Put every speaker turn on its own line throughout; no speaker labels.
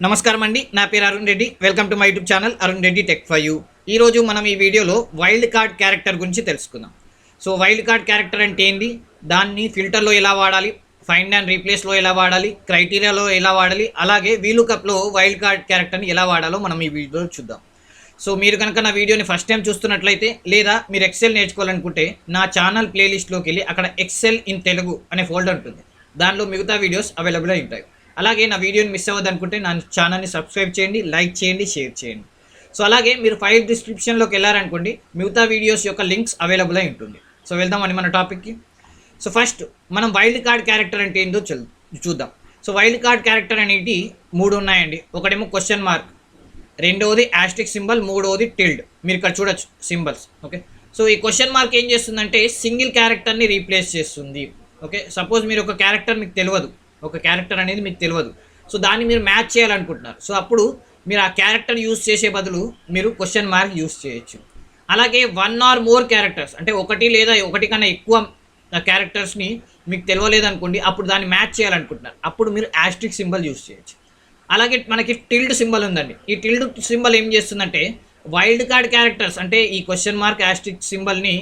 నమస్కారం అండి, నా పేరు Arun Reddy. Welcome to my YouTube channel Arun Reddy tech for you. ఈరోజు మనం ఈ వీడియోలో వైల్డ్ కార్డ్ క్యారెక్టర్ గురించి తెలుసుకుందాం. సో వైల్డ్ కార్డ్ క్యారెక్టర్ అంటే ఏంటి, దాన్ని ఫిల్టర్లో ఎలా వాడాలి, ఫైండ్ అండ్ రీప్లేస్లో ఎలా వాడాలి, క్రైటీరియాలో ఎలా వాడాలి, అలాగే వీలుకప్లో వైల్డ్ కార్డ్ క్యారెక్టర్ని ఎలా వాడాలో మనం ఈ వీడియోలో చూద్దాం. సో మీరు కనుక నా వీడియోని ఫస్ట్ టైం చూస్తున్నట్లయితే లేదా మీరు ఎక్సెల్ నేర్చుకోవాలనుకుంటే నా ఛానల్ ప్లేలిస్ట్లోకి వెళ్ళి అక్కడ ఎక్సెల్ ఇన్ తెలుగు అనే ఫోల్డర్ ఉంటుంది. దానిలో మిగతా వీడియోస్ అవైలబుల్ అయి ఉంటాయి. అలాగే నా వీడియోని మిస్ అవ్వద్దు అనుకుంటే నా ఛానల్ని సబ్స్క్రైబ్ చేయండి, లైక్ చేయండి, షేర్ చేయండి. సో అలాగే మీరు ఫైల్ డిస్క్రిప్షన్లోకి వెళ్ళారనుకోండి, మిగతా వీడియోస్ యొక్క లింక్స్ అవైలబుల్ అయి ఉంటుంది. సో వెళ్దామని మన టాపిక్కి. సో ఫస్ట్ మనం వైల్డ్ కార్డ్ క్యారెక్టర్ అంటే ఏంటో చూద్దాం. సో వైల్డ్ కార్డ్ క్యారెక్టర్ అనేది 3 ఉన్నాయండి. ఒకటేమో క్వశ్చన్ మార్క్, రెండవది యాస్టిక్ సింబల్, మూడవది టిల్డ్. మీరు ఇక్కడ చూడొచ్చు సింబల్స్. ఓకే, సో ఈ క్వశ్చన్ మార్క్ ఏం చేస్తుందంటే సింగిల్ క్యారెక్టర్ని రీప్లేస్ చేస్తుంది. ఓకే, సపోజ్ మీరు ఒక క్యారెక్టర్ మీకు తెలియదు, ఒక క్యారెక్టర్ అనేది మీకు తెలియదు, సో దాన్ని మీరు మ్యాచ్ చేయాలనుకుంటున్నారు. సో అప్పుడు మీరు ఆ క్యారెక్టర్ యూస్ చేసే బదులు మీరు క్వశ్చన్ మార్క్ యూస్ చేయొచ్చు. అలాగే 1 or more క్యారెక్టర్స్ అంటే ఒకటి లేదా ఒకటి కన్నా ఎక్కువ క్యారెక్టర్స్ని మీకు తెలియలేదనుకోండి, అప్పుడు దాన్ని మ్యాచ్ చేయాలనుకుంటున్నారు, అప్పుడు మీరు యాస్ట్రిక్ సింబల్ యూస్ చేయొచ్చు. అలాగే మనకి టిల్డ్ సింబల్ ఉందండి. ఈ టిల్డ్ సింబల్ ఏం చేస్తుందంటే వైల్డ్ కార్డ్ క్యారెక్టర్స్ అంటే ఈ క్వశ్చన్ మార్క్ యాస్ట్రిక్ సింబల్ని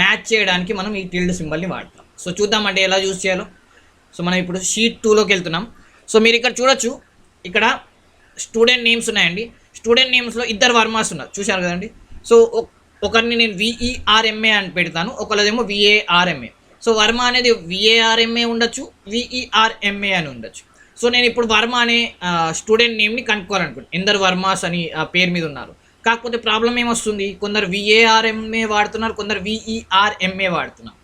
మ్యాచ్ చేయడానికి మనం ఈ టిల్డ్ సింబల్ని వాడతాం. సో చూద్దామంటే ఎలా యూస్ చేయాలో. సో మనం ఇప్పుడు షీట్ 2లోకి వెళ్తున్నాం. సో మీరు ఇక్కడ చూడొచ్చు, ఇక్కడ స్టూడెంట్ నేమ్స్ ఉన్నాయండి. స్టూడెంట్ నేమ్స్లో 2 వర్మాస్ ఉన్నారు, చూశారు కదండి. సో ఒకరిని నేను VERMA అని పెడతాను, ఒకరిదేమో VARMA. సో వర్మ అనేది VARMA ఉండొచ్చు, VERMA అని ఉండొచ్చు. సో నేను ఇప్పుడు వర్మ అనే స్టూడెంట్ నేమ్ని కనుక్కోవాలనుకుంటున్నాను. 2 వర్మాస్ అని పేరు మీద ఉన్నారు. కాకపోతే ప్రాబ్లం ఏమొస్తుంది, కొందరు VARMA వాడుతున్నారు, కొందరు VERMA వాడుతున్నారు.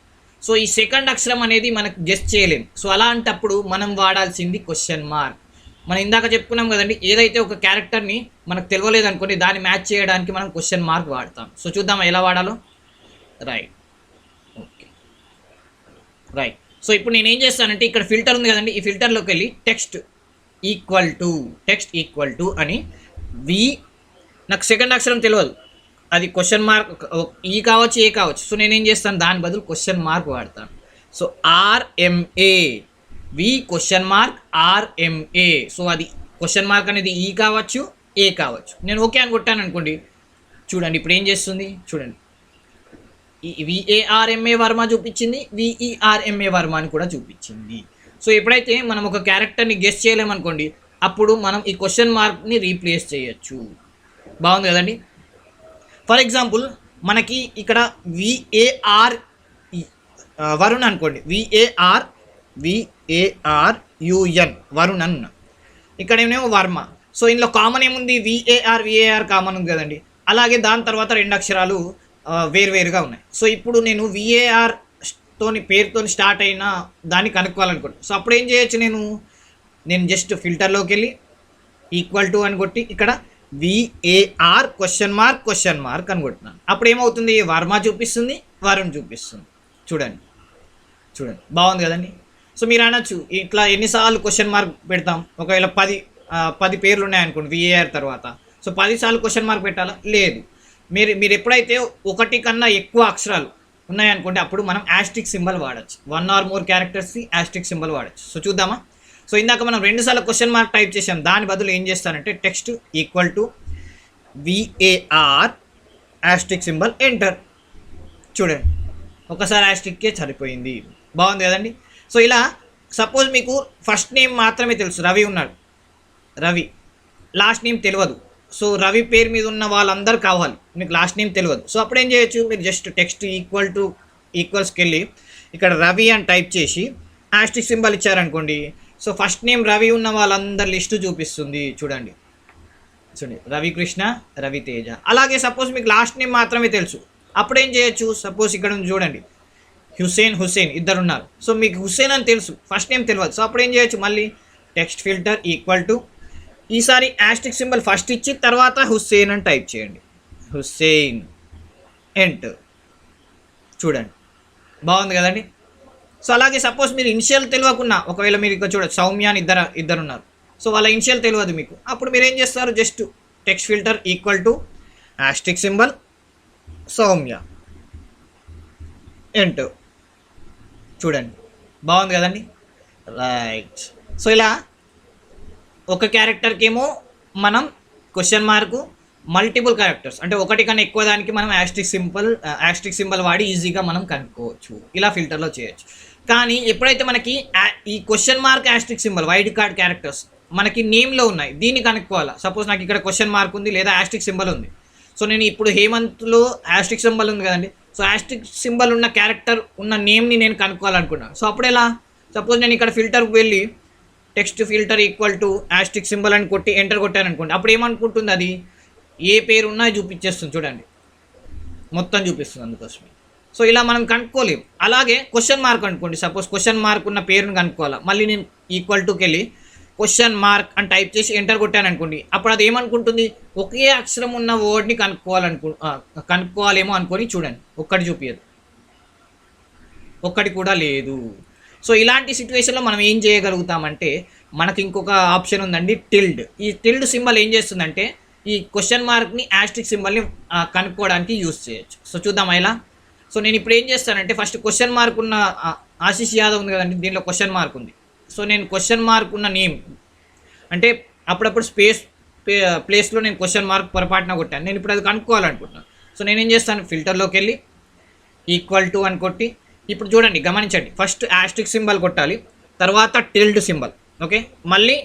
సో ఈ సెకండ్ అక్షరం అనేది మనకు గెస్ చేయలేము. సో అలాంటప్పుడు మనం వాడాల్సింది క్వశ్చన్ మార్క్. మనం ఇందాక చెప్పుకున్నాం కదండి, ఏదైతే ఒక క్యారెక్టర్ని మనకు తెలియలేదు అనుకోండి, దాన్ని మ్యాచ్ చేయడానికి మనం క్వశ్చన్ మార్క్ వాడతాం. సో చూద్దాం ఎలా వాడాలో. Right, okay, right. సో ఇప్పుడు నేను ఏం చేస్తానంటే ఇక్కడ ఫిల్టర్ ఉంది కదండి, ఈ ఫిల్టర్లోకి వెళ్ళి టెక్స్ట్ ఈక్వల్ టు అని నాకు సెకండ్ అక్షరం తెలియదు, అది క్వశ్చన్ మార్క్ ఈ కావచ్చు, ఏ కావచ్చు. సో నేనేం చేస్తాను, దాని బదులు క్వశ్చన్ మార్క్ వాడతాను. So RMA, question mark RMA. So అది క్వశ్చన్ మార్క్ అనేది ఈ కావచ్చు, ఏ కావచ్చు. నేను ఓకే అని కొట్టాను అనుకోండి, చూడండి ఇప్పుడు ఏం చేస్తుంది, చూడండి VARMA వర్మ చూపించింది, VERMA వర్మ అని కూడా చూపించింది. సో ఎప్పుడైతే మనం ఒక క్యారెక్టర్ని గెస్ చేయలేమనుకోండి, అప్పుడు మనం ఈ క్వశ్చన్ మార్క్ని రీప్లేస్ చేయొచ్చు. బాగుంది కదండి. ఫర్ ఎగ్జాంపుల్ మనకి ఇక్కడ VAR వరుణ్ అనుకోండి, VARUN వరుణ్ అన్న, ఇక్కడ ఏమో వర్మ. సో ఇందులో కామన్ ఏముంది, VAR కామన్ ఉంది కదండి. అలాగే దాని తర్వాత 2 అక్షరాలు వేరువేరుగా ఉన్నాయి. సో ఇప్పుడు నేను VAR పేరుతో స్టార్ట్ అయిన దాన్ని కనుక్కోవాలనుకుంటున్నాను. సో అప్పుడు ఏం చేయొచ్చు, నేను జస్ట్ ఫిల్టర్లోకి వెళ్ళి ఈక్వల్ టు అని కొట్టి ఇక్కడ VAR క్వశ్చన్ మార్క్ అని కొట్టినాను. అప్పుడు ఏమవుతుంది, వర్మ చూపిస్తుంది, వరుణ్ చూపిస్తుంది. చూడండి బాగుంది కదండి. సో మీరు అనొచ్చు, ఇట్లా ఎన్నిసార్లు క్వశ్చన్ మార్క్ పెడతాం, ఒకవేళ 10 పేర్లు ఉన్నాయనుకోండి VAR తర్వాత, సో 10 సార్లు క్వశ్చన్ మార్క్ పెట్టాలా, లేదు. మీరు ఎప్పుడైతే ఒకటి కన్నా ఎక్కువ అక్షరాలు ఉన్నాయనుకోండి, అప్పుడు మనం యాస్ట్రిక్ సింబల్ వాడచ్చు. 1 or more క్యారెక్టర్స్కి యాస్ట్రిక్ సింబల్ వాడచ్చు. సో చూద్దామా. సో ఇందాక మనం 2 సార్లు క్వశ్చన్ మార్క్ టైప్ చేసాం, దాని బదులు ఏం చేస్తానంటే text equal to VAR asterisk symbol enter. చూడండి ఒకసారి యాస్ట్రిక్కే సరిపోయింది. బాగుంది కదండి. సో ఇలా సపోజ్ మీకు ఫస్ట్ నేమ్ మాత్రమే తెలుసు, రవి ఉన్నాడు, రవి లాస్ట్ నేమ్ తెలియదు. సో రవి పేరు మీద ఉన్న వాళ్ళందరూ కావాలి, మీకు లాస్ట్ నేమ్ తెలియదు. సో అప్పుడు ఏం చేయొచ్చు, మీరు జస్ట్ టెక్స్ట్ ఈక్వల్స్కి వెళ్ళి ఇక్కడ రవి అని టైప్ చేసి యాస్ట్రిక్ సింబల్ ఇచ్చారనుకోండి, సో ఫస్ట్ నేమ్ రవి ఉన్న వాళ్ళందరి లిస్టు చూపిస్తుంది. చూడండి రవికృష్ణ, రవితేజ. అలాగే సపోజ్ మీకు లాస్ట్ నేమ్ మాత్రమే తెలుసు, అప్పుడు ఏం చేయొచ్చు, సపోజ్ ఇక్కడ చూడండి హుసేన్ 2 ఉన్నారు. సో మీకు హుసేన్ అని తెలుసు, ఫస్ట్ నేమ్ తెలియదు. సో అప్పుడు ఏం చేయొచ్చు, మళ్ళీ టెక్స్ట్ ఫిల్టర్ ఈక్వల్ టు ఈసారి యాస్ట్రిక్ సింబల్ ఫస్ట్ ఇచ్చి తర్వాత హుస్సేన్ అని టైప్ చేయండి, హుస్సేన్ ఎంటర్. చూడండి బాగుంది కదండి. సో అలాగే సపోజ్ మీరు ఇనిషియల్ తెలియకున్నా, ఒకవేళ మీరు ఇక్కడ చూడచ్చు సౌమ్య అని ఇద్దరు ఉన్నారు. సో వాళ్ళ ఇనిషియల్ తెలియదు మీకు, అప్పుడు మీరు ఏం చేస్తారు, just text filter equal to asterisk symbol Soumya enter. చూడండి బాగుంది కదండి. రైట్. సో ఇలా ఒక క్యారెక్టర్కి ఏమో మనం క్వశ్చన్ మార్కు, మల్టిపుల్ క్యారెక్టర్స్ అంటే ఒకటి కన్నా ఎక్కువ దానికి మనం యాస్ట్రిక్ సింబల్ వాడి ఈజీగా మనం కనుక్కోవచ్చు. ఇలా ఫిల్టర్లో చేయొచ్చు. కానీ ఎప్పుడైతే మనకి ఈ question mark asterisk symbol wild card characters మనకి నేమ్లో ఉన్నాయి, దీన్ని కనుక్కోవాలా. సపోజ్ నాకు ఇక్కడ క్వశ్చన్ మార్క్ ఉంది లేదా యాస్ట్రిక్ సింబల్ ఉంది. సో నేను ఇప్పుడు హేమంత్లో యాస్ట్రిక్ సింబల్ ఉంది కదండి. సో యాస్ట్రిక్ సింబల్ ఉన్న క్యారెక్టర్ ఉన్న నేమ్ని నేను కనుక్కోవాలనుకున్నాను. సో అప్పుడు ఎలా? సపోజ్ నేను ఇక్కడ ఫిల్టర్కి వెళ్ళి text filter equal to asterisk symbol అని కొట్టి ఎంటర్ కొట్టాను అనుకోండి. అప్పుడు ఏమనుకుంటుంది, అది ఏ పేరు ఉన్నా చూపించేస్తుంది. చూడండి, మొత్తం చూపిస్తుంది అందుకోసమే. సో ఇలా మనం కనుక్కోలేము. అలాగే క్వశ్చన్ మార్క్ అనుకోండి, సపోజ్ క్వశ్చన్ మార్క్ ఉన్న పేరుని కనుక్కోవాలా. మళ్ళీ నేను ఈక్వల్ టుకి వెళ్ళి క్వశ్చన్ మార్క్ అని టైప్ చేసి ఎంటర్ కొట్టాను అనుకోండి. అప్పుడు అది ఏమనుకుంటుంది, ఒకే అక్షరం ఉన్న వర్డ్ని కనుక్కోవాలేమో అనుకొని చూడండి, ఒక్కటి చూపించదు, ఒక్కటి కూడా లేదు. సో ఇలాంటి సిచ్యువేషన్లో మనం ఏం చేయగలుగుతామంటే, మనకి ఇంకొక ఆప్షన్ ఉందండి, టిల్డ్. ఈ టిల్డ్ సింబల్ ఏం చేస్తుందంటే ఈ క్వశ్చన్ మార్క్ని యాస్ట్రిక్ సింబల్ని కనుక్కోవడానికి యూజ్ చేయొచ్చు. సో చూద్దాం ఎలా. సో నేను ఇప్పుడు ఏం చేస్తానంటే, ఫస్ట్ క్వశ్చన్ మార్క్ ఉన్న ఆశీష్ యాదవ్ ఉంది కదండి, దీనిలో క్వశ్చన్ మార్క్ ఉంది. సో నేను క్వశ్చన్ మార్క్ ఉన్న నేమ్ అంటే అప్పుడప్పుడు ప్లేస్లో నేను క్వశ్చన్ మార్క్ పొరపాటున కొట్టాను. నేను ఇప్పుడు అది కనుక్కోవాలనుకుంటున్నాను. సో నేనేం చేస్తాను, ఫిల్టర్లోకి వెళ్ళి ఈక్వల్ టు అని కొట్టి, ఇప్పుడు చూడండి, గమనించండి, ఫస్ట్ యాస్ట్రిక్ సింబల్ కొట్టాలి, తర్వాత టిల్డ్ సింబల్. ఓకే, మళ్ళీ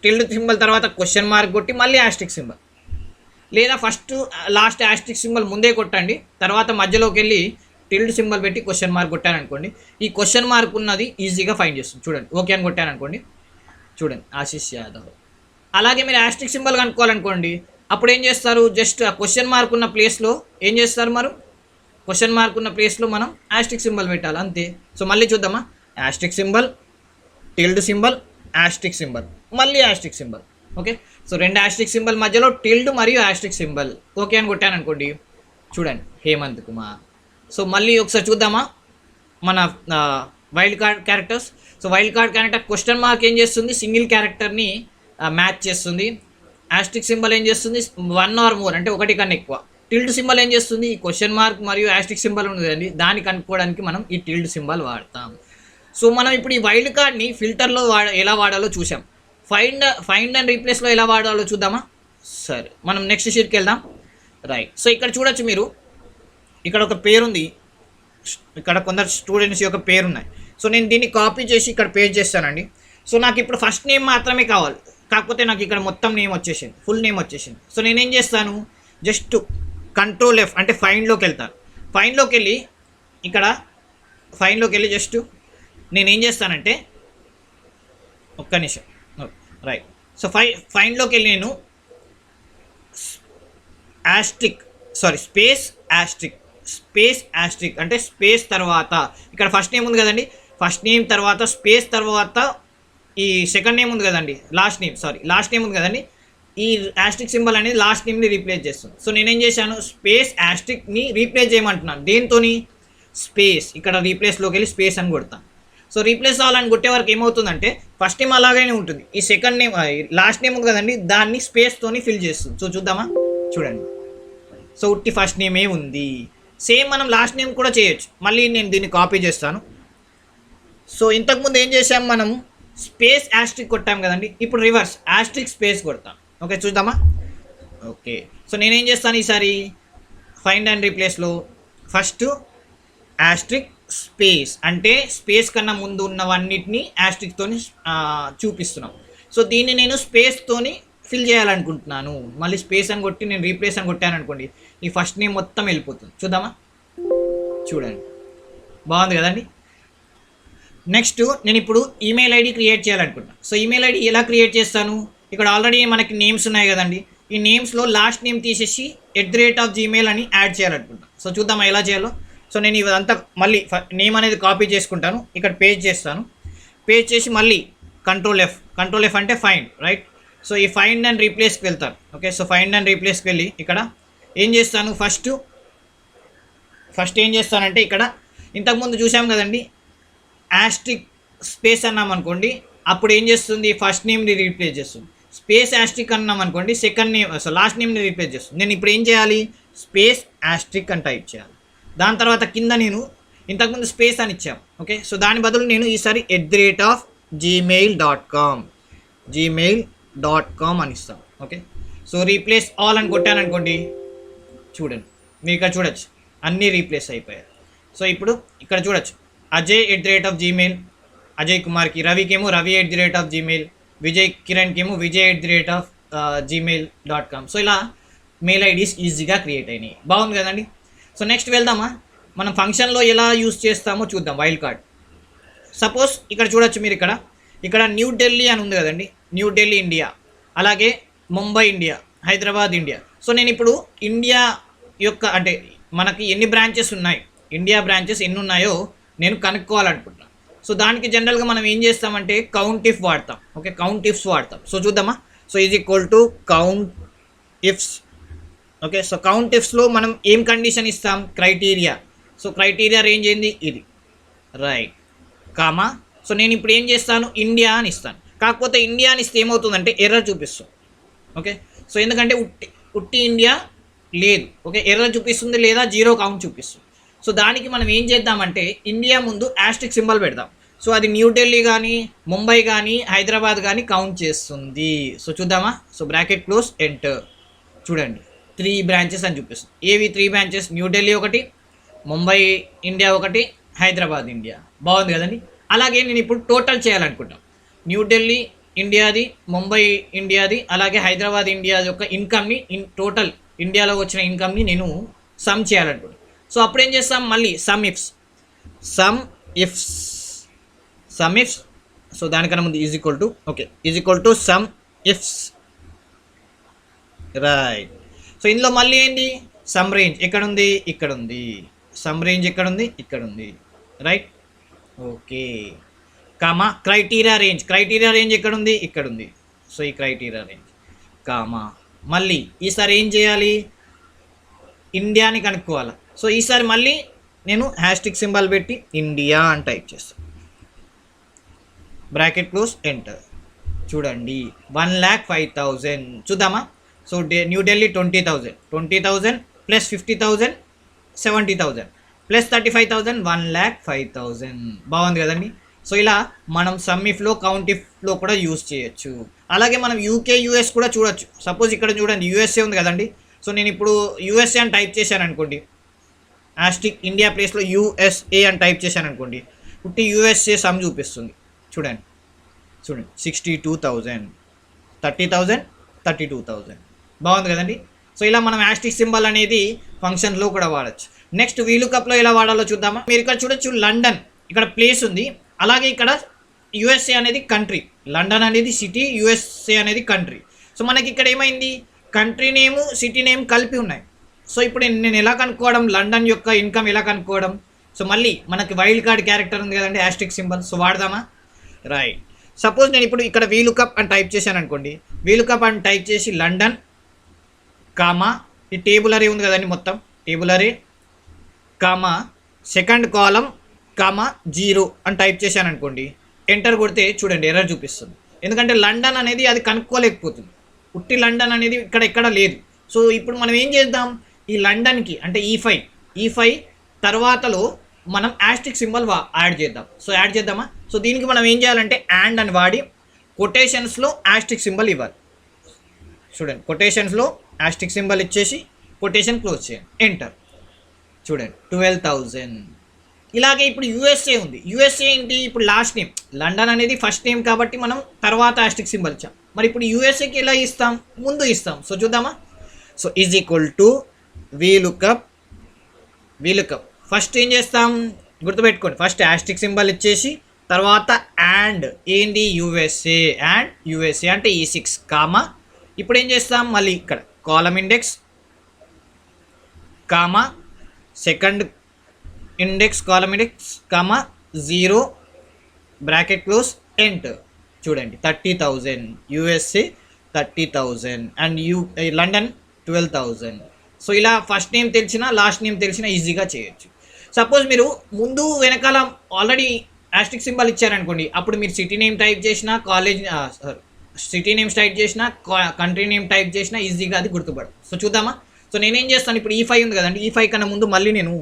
టిల్డ్ సింబల్ తర్వాత క్వశ్చన్ మార్క్ కొట్టి మళ్ళీ యాస్ట్రిక్ సింబల్, లేదా ఫస్ట్ లాస్ట్ యాస్ట్రిక్ సింబల్ ముందే కొట్టండి, తర్వాత మధ్యలోకి వెళ్ళి టిల్డ్ సింబల్ పెట్టి క్వశ్చన్ మార్క్ కొట్టాను అనుకోండి. ఈ క్వశ్చన్ మార్క్ ఉన్నది ఈజీగా ఫైండ్ చేస్తుంది. చూడండి, ఓకే అని కొట్టాను అనుకోండి, చూడండి ఆశీష్ యాదవ్. అలాగే మీరు యాస్ట్రిక్ సింబల్ కనుక్కోవాలనుకోండి, అప్పుడు ఏం చేస్తారు, జస్ట్ ఆ క్వశ్చన్ మార్క్ ఉన్న ప్లేస్లో ఏం చేస్తారు, మరి క్వశ్చన్ మార్క్ ఉన్న ప్లేస్లో మనం యాస్ట్రిక్ సింబల్ పెట్టాలి, అంతే. సో మళ్ళీ చూద్దామా, asterisk symbol, tilde symbol, asterisk symbol, మళ్ళీ యాస్ట్రిక్ సింబల్. ఓకే, సో రెండు యాస్ట్రిక్ సింబల్ మధ్యలో టిల్డ్ మరియు యాస్ట్రిక్ సింబల్, ఓకే అని కొట్టాను అనుకోండి, చూడండి హేమంత్ కుమార్. సో మళ్ళీ ఒకసారి చూద్దామా మన wild card characters. So wild card character question mark ఏం చేస్తుంది, సింగిల్ క్యారెక్టర్ని మ్యాచ్ చేస్తుంది. యాస్ట్రిక్ సింబల్ ఏం చేస్తుంది, వన్ ఆర్ మోర్ అంటే ఒకటి కన్నా ఎక్కువ. టిల్డ్ సింబల్ ఏం చేస్తుంది, ఈ క్వశ్చన్ మార్క్ మరియు యాస్ట్రిక్ సింబల్ ఉంది కదండి, దాన్ని కనుక్కోవడానికి మనం ఈ టిల్డ్ సింబల్ వాడతాం. సో మనం ఇప్పుడు ఈ వైల్డ్ కార్డ్ని ఫిల్టర్లో ఎలా వాడాలో చూసాం. ఫైండ్ అండ్ రీప్లేస్లో ఎలా వాడాలో చూద్దామా. సరే, మనం నెక్స్ట్ షీట్కి వెళ్దాం. రైట్, సో ఇక్కడ చూడొచ్చు మీరు, ఇక్కడ ఒక పేరు ఉంది, ఇక్కడ కొందరు స్టూడెంట్స్ యొక్క పేరు ఉన్నాయి. సో నేను దీన్ని కాపీ చేసి ఇక్కడ పేస్ట్ చేస్తానండి. సో నాకు ఇప్పుడు ఫస్ట్ నేమ్ మాత్రమే కావాలి, కాకపోతే నాకు ఇక్కడ మొత్తం నేమ్ వచ్చేసింది, ఫుల్ నేమ్ వచ్చేసింది. సో నేనేం చేస్తాను, జస్ట్ కంట్రోల్ F అంటే ఫైండ్లోకి వెళ్తాను. ఫైండ్లోకి వెళ్ళి ఇక్కడ జస్ట్ నేనేం చేస్తానంటే, ఒక్క నిమిషం, రైట్. సో ఫైండ్లోకి వెళ్ళి నేను స్పేస్ యాస్ట్రిక్ అంటే స్పేస్ తర్వాత ఇక్కడ ఫస్ట్ నేమ్ ఉంది కదండి, ఫస్ట్ నేమ్ తర్వాత స్పేస్ తర్వాత ఈ సెకండ్ నేమ్ ఉంది కదండి, లాస్ట్ నేమ్ ఉంది కదండి, ఈ యాస్ట్రిక్ సింబల్ అనేది లాస్ట్ నేమ్ని రీప్లేస్ చేస్తుంది. సో నేనేం చేశాను, స్పేస్ యాస్ట్రిక్ని రీప్లేస్ చేయమంటున్నాను. దేంతోని, స్పేస్. ఇక్కడ రీప్లేస్లోకి వెళ్ళి స్పేస్ అని కొడతాను. సో రీప్లేస్ అవ్వాలని కొట్టే వరకు ఏమవుతుందంటే, ఫస్ట్ నేమ్ అలాగనే ఉంటుంది, ఈ సెకండ్ నేమ్ లాస్ట్ నేమ్ ఉంది కదండి, దాన్ని స్పేస్తోని ఫిల్ చేస్తుంది. సో చూద్దామా, చూడండి. సో ఉట్టి ఫస్ట్ నేమే ఉంది. సేమ్ మనం లాస్ట్ నేమ్ కూడా చేయొచ్చు. మళ్ళీ నేను దీన్ని కాపీ చేస్తాను. సో ఇంతకుముందు ఏం చేసాం, మనం స్పేస్ యాస్ట్రిక్ కొట్టాం కదండి, ఇప్పుడు రివర్స్ యాస్ట్రిక్ స్పేస్ కొడతాం. ఓకే, చూద్దామా. ఓకే, సో నేనేం చేస్తాను ఈసారి, ఫైండ్ అండ్ రీప్లేస్లో ఫస్ట్ యాస్ట్రిక్ స్పేస్ అంటే స్పేస్ కన్నా ముందు ఉన్నవన్నిటిని యాస్ట్రిక్తోని చూపిస్తున్నాం. సో దీన్ని నేను స్పేస్తోని ఫిల్ చేయాలనుకుంటున్నాను. మళ్ళీ స్పేస్ అని కొట్టి నేను రీప్లేస్ అని కొట్టాను అనుకోండి, ఈ ఫస్ట్ నేమ్ మొత్తం వెళ్ళిపోతుంది. చూద్దామా, చూడండి, బాగుంది కదండి. నెక్స్ట్ నేను ఇప్పుడు ఈమెయిల్ ఐడి క్రియేట్ చేయాలనుకుంటున్నాను. సో ఈమెయిల్ ఐడి ఎలా క్రియేట్ చేస్తాను, ఇక్కడ ఆల్రెడీ మనకి నేమ్స్ ఉన్నాయి కదండి, ఈ నేమ్స్లో లాస్ట్ నేమ్ తీసేసి @gmail అని యాడ్ చేయాలనుకుంటున్నాను. సో చూద్దామా ఎలా చేయాలో. సో నేను ఇదంతా మళ్ళీ నేమ్ అనేది కాపీ చేసుకుంటాను, ఇక్కడ పేస్ట్ చేస్తాను. పేస్ట్ చేసి మళ్ళీ కంట్రోల్ F అంటే ఫైండ్, రైట్. సో ఈ ఫైండ్ అండ్ రీప్లేస్కి వెళ్తాను. ఓకే, సో ఫైండ్ అండ్ రీప్లేస్కి వెళ్ళి ఇక్కడ ఏం చేస్తాను, ఫస్ట్ ఏం చేస్తానంటే, ఇక్కడ ఇంతకుముందు చూసాం కదండి, యాస్ట్రిక్ స్పేస్ అన్నాం అనుకోండి, అప్పుడు ఏం చేస్తుంది, ఫస్ట్ నేమ్ని రీప్లేస్ చేస్తుంది. స్పేస్ యాస్ట్రిక్ అన్నాం అనుకోండి, సెకండ్ నేమ్ లాస్ట్ నేమ్ని రీప్లేస్ చేస్తుంది. నేను ఇప్పుడు ఏం చేయాలి, స్పేస్ యాస్ట్రిక్ అని టైప్ చేయాలి. దాని తర్వాత కింద నేను ఇంతకుముందు స్పేస్ అని ఇచ్చాము. ఓకే, సో దాని బదులు నేను ఈసారి @gmail.com gmail.com అని ఇస్తాం. ఓకే, సో రీప్లేస్ ఆల్ అని కొట్టాను అనుకోండి, చూడండి మీరు ఇక్కడ చూడొచ్చు అన్నీ రీప్లేస్ అయిపోయాయి. సో ఇప్పుడు ఇక్కడ చూడొచ్చు Ajay@gmail, అజయ్ కుమార్కి, రవికేమో Ravi@gmail, విజయ్ కిరణ్కేమో Vijay@gmail.com. సో ఇలా మెయిల్ ఐడీస్ ఈజీగా క్రియేట్ అయినాయి. బాగుంది కదండి. సో నెక్స్ట్ వెళ్దామా, మనం ఫంక్షన్లో ఎలా యూస్ చేస్తామో చూద్దాం. వైల్డ్ కార్డ్ సపోజ్ ఇక్కడ చూడొచ్చు మీరు, ఇక్కడ న్యూ ఢిల్లీ అని ఉంది కదండి, న్యూ ఢిల్లీ ఇండియా, అలాగే Mumbai India, Hyderabad India. So నేను ఇప్పుడు ఇండియా యొక్క అంటే మనకి ఎన్ని బ్రాంచెస్ ఉన్నాయి, ఇండియా బ్రాంచెస్ ఎన్ని ఉన్నాయో నేను కనుక్కోవాలనుకుంటున్నాను. సో దానికి జనరల్గా మనం ఏం చేస్తామంటే కౌంట్ ఇఫ్ వాడతాం. ఓకే, కౌంట్ ఇఫ్స్ వాడతాం. సో చూద్దామా, so is equal to count ifs. Okay, so count ఇఫ్స్లో మనం ఏం కండిషన్ ఇస్తాం, క్రైటీరియా. సో క్రైటీరియా రేంజ్ ఏంది, ఇది రైట్, కామా. సో నేను ఇప్పుడు ఏం చేస్తాను, ఇండియా అని ఇస్తాను. కాకపోతే ఇండియా అని ఇస్తే ఏమవుతుందంటే ఎర్రర్ చూపిస్తుంది. ఓకే, సో ఎందుకంటే ఉట్టి ఇండియా లేదు. ఓకే, ఎర్రర్ చూపిస్తుంది లేదా జీరో కౌంట్ చూపిస్తుంది. సో దానికి మనం ఏం చేద్దామంటే ఇండియా ముందు యాస్ట్రిక్ సింబల్ పెడదాం. సో అది న్యూఢిల్లీ కానీ, ముంబై కానీ, హైదరాబాద్ కానీ కౌంట్ చేస్తుంది. సో చూద్దామా, సో బ్రాకెట్ క్లోజ్ ఎంటర్. చూడండి 3 బ్రాంచెస్ అని చూపిస్తుంది. ఏవి 3 బ్రాంచెస్, న్యూఢిల్లీ ఒకటి, ముంబై ఇండియా ఒకటి, హైదరాబాద్ ఇండియా. బాగుంది కదండి. అలాగే నేను ఇప్పుడు టోటల్ చేయాలనుకుంటాను. న్యూఢిల్లీ ఇండియాది, ముంబై ఇండియాది, అలాగే హైదరాబాద్ ఇండియాది యొక్క ఇన్కమ్ని టోటల్ ఇండియాలో వచ్చిన ఇన్కమ్ని నేను సమ్ చేయాలనుకుంటాను. సో అప్పుడు ఏం చేస్తాం, మళ్ళీ సమ్ ఇఫ్స్. సో దానికన్నా ముందు is equal to, okay, is equal to some ifs, right. So ఇందులో మళ్ళీ ఏంటి, సమ్ రేంజ్ ఎక్కడ ఉంది, ఇక్కడ ఉంది. సమ్ రేంజ్ ఎక్కడ ఉంది, ఇక్కడ ఉంది, right. Okay, comma criteria range ఎక్కడ ఉంది, ఇక్కడ ఉంది. సో ఈ క్రైటీరియా రేంజ్ కామా, మళ్ళీ ఈసారి ఏం చేయాలి, ఇండియాని కనుక్కోవాలి. సో ఈసారి మళ్ళీ నేను హ్యాష్టిక్ సింబల్ పెట్టి ఇండియా అని టైప్ చేస్తాను, బ్రాకెట్ క్లోజ్ ఎంటర్. చూడండి 1,05,000. చూద్దామా, సో న్యూఢిల్లీ 20,000 ప్లస్ 50,000 70,000 ప్లస్ 35,000 1,05,000. బాగుంది కదండి. సో ఇలా మనం సమ్ ఇఫ్లో, కౌంట్ ఇఫ్లో కూడా యూస్ చేయొచ్చు. అలాగే మనం యూకే యూఎస్ కూడా చూడొచ్చు. సపోజ్ ఇక్కడ చూడండి యూఎస్ఏ ఉంది కదండి. సో నేను ఇప్పుడు యూఎస్ఏ అని టైప్ చేశాను అనుకోండి, యాస్టిక్ ఇండియా ప్లేస్లో యూఎస్ఏ అని టైప్ చేశాను అనుకోండి, పుట్టి యూఎస్ఏ సమ్ చూపిస్తుంది. చూడండి 62,000 30,000 32,000. బాగుంది కదండి. సో ఇలా మనం యాస్టిక్ సింబల్ అనేది ఫంక్షన్లో కూడా వాడచ్చు. నెక్స్ట్ వీలుకప్లో ఎలా వాడాలో చూద్దామా. మీరు ఇక్కడ చూడొచ్చు లండన్ ఇక్కడ ప్లేస్ ఉంది, అలాగే ఇక్కడ యుఎస్ఏ అనేది కంట్రీ, లండన్ అనేది సిటీ, యుఎస్ఏ అనేది కంట్రీ. సో మనకి ఇక్కడ ఏమైంది, కంట్రీ నేము సిటీ నేమ్ కలిపి ఉన్నాయి. సో ఇప్పుడు నేను ఎలా కనుక్కోవడం, లండన్ యొక్క ఇన్కమ్ ఎలా కనుక్కోవడం. సో మళ్ళీ మనకి వైల్డ్ కార్డ్ క్యారెక్టర్ ఉంది కదండి, యాస్ట్రిక్ సింబల్. సో వాడదామా, రైట్. సపోజ్ నేను ఇప్పుడు ఇక్కడ వీలుకప్ అని టైప్ చేశాను అనుకోండి, వీలుకప్ అని టైప్ చేసి లండన్ కామా, ఈ టేబుల్ అరే ఉంది కదండి, మొత్తం టేబుల్ అరే కామా, సెకండ్ కాలం కామా 0 అని టైప్ చేశాను అనుకోండి, ఎంటర్ కొడితే చూడండి ఎర్రర్ చూపిస్తుంది. ఎందుకంటే లండన్ అనేది అది కనుక్కోలేకపోతుంది, ఉట్టి లండన్ అనేది ఇక్కడ ఎక్కడ లేదు. సో ఇప్పుడు మనం ఏం చేద్దాం, ఈ లండన్కి అంటే ఈ5 తర్వాతలో మనం యాస్ట్రిక్ సింబల్ యాడ్ చేద్దాం. సో యాడ్ చేద్దామా. సో దీనికి మనం ఏం చేయాలంటే అండ్ అని వాడి కొటేషన్స్లో యాస్ట్రిక్ సింబల్ ఇవ్వాలి. చూడండి కొటేషన్స్లో యాస్ట్రిక్ సింబల్ ఇచ్చేసి కొటేషన్ క్లోజ్ చేయండి, ఎంటర్. చూడండి 12,000. ఇలాగే ఇప్పుడు యూఎస్ఏ ఉంది, యూఎస్ఏ ఏంటి, ఇప్పుడు లాస్ట్ నేమ్, లండన్ అనేది ఫస్ట్ నేమ్ కాబట్టి మనం తర్వాత యాస్ట్రిక్ సింబల్ ఇచ్చాం. మరి ఇప్పుడు యూఎస్ఏకి ఎలా ఇస్తాం, ముందు ఇస్తాం. సో చూద్దామా. So is equal to VLOOKUP first ఏం చేస్తాం, గుర్తుపెట్టుకోండి, ఫస్ట్ యాస్ట్రిక్ సింబల్ ఇచ్చేసి తర్వాత అండ్ ఏంటి యూఎస్ఏ అంటే E6 కామా. ఇప్పుడు ఏం చేస్తాం, మళ్ళీ ఇక్కడ column index comma, second index column index comma 0 bracket close enter. చూడండి 30,000 యూఎస్ఏ 30,000 అండ్ లండన్ 12,000. సో ఇలా ఫస్ట్ నేమ్ తెలిసినా లాస్ట్ నేమ్ తెలిసినా ఈజీగా చేయొచ్చు. సపోజ్ మీరు ముందు వెనకాల ఆల్రెడీ యాస్ట్రిక్ సింబల్ ఇచ్చారనుకోండి, అప్పుడు మీరు సిటీ నేమ్ టైప్ చేసినా, సిటీ నేమ్స్ టైప్ చేసినా, కంట్రీ నేమ్ టైప్ చేసినా ఈజీగా అది గుర్తుపడదు. సో చూద్దామా. సో నేనేం చేస్తాను, ఇప్పుడు E5 ఉంది కదండి, E5 కన్నా ముందు మళ్ళీ నేను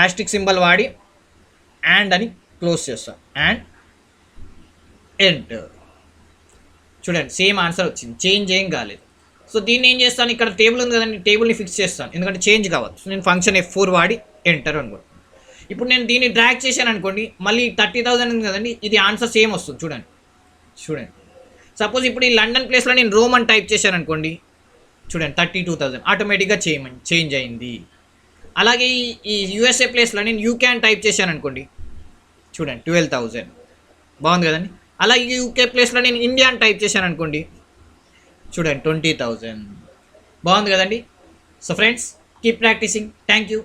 యాస్ట్రిక్ సింబల్ వాడి అండ్ అని క్లోజ్ చేస్తాను, అండ్ ఎంటర్. చూడండి సేమ్ ఆన్సర్ వచ్చింది, చేంజ్ ఏం కాలేదు. సో దీన్ని ఏం చేస్తాను, ఇక్కడ టేబుల్ ఉంది కదండి, టేబుల్ని ఫిక్స్ చేస్తాను ఎందుకంటే చేంజ్ కావాలి. సో నేను ఫంక్షన్ F4 వాడి ఎంటర్ అనుకోండి. ఇప్పుడు నేను దీన్ని డ్రాగ్ చేశాను అనుకోండి, మళ్ళీ 30,000 ఉంది కదండి, ఇది ఆన్సర్ సేమ్ వస్తుంది. చూడండి చూడండి సపోజ్ ఇప్పుడు ఈ లండన్ ప్లేస్లో నేను రోమ్ అని టైప్ చేశాను అనుకోండి, చూడండి 32,000 ఆటోమేటిక్గా చేంజ్ అయింది. అలాగే ఈ యూఎస్ఏ ప్లేస్లో నేను యూకే అని టైప్ చేశాను అనుకోండి, చూడండి 12,000 బాగుంది కదండి. అలాగే యూకే ప్లేస్లో నేను ఇండియా అని టైప్ చేశాను అనుకోండి, చూడండి 20,000 బాగుంది కదండి. So friends, keep practising. Thank you.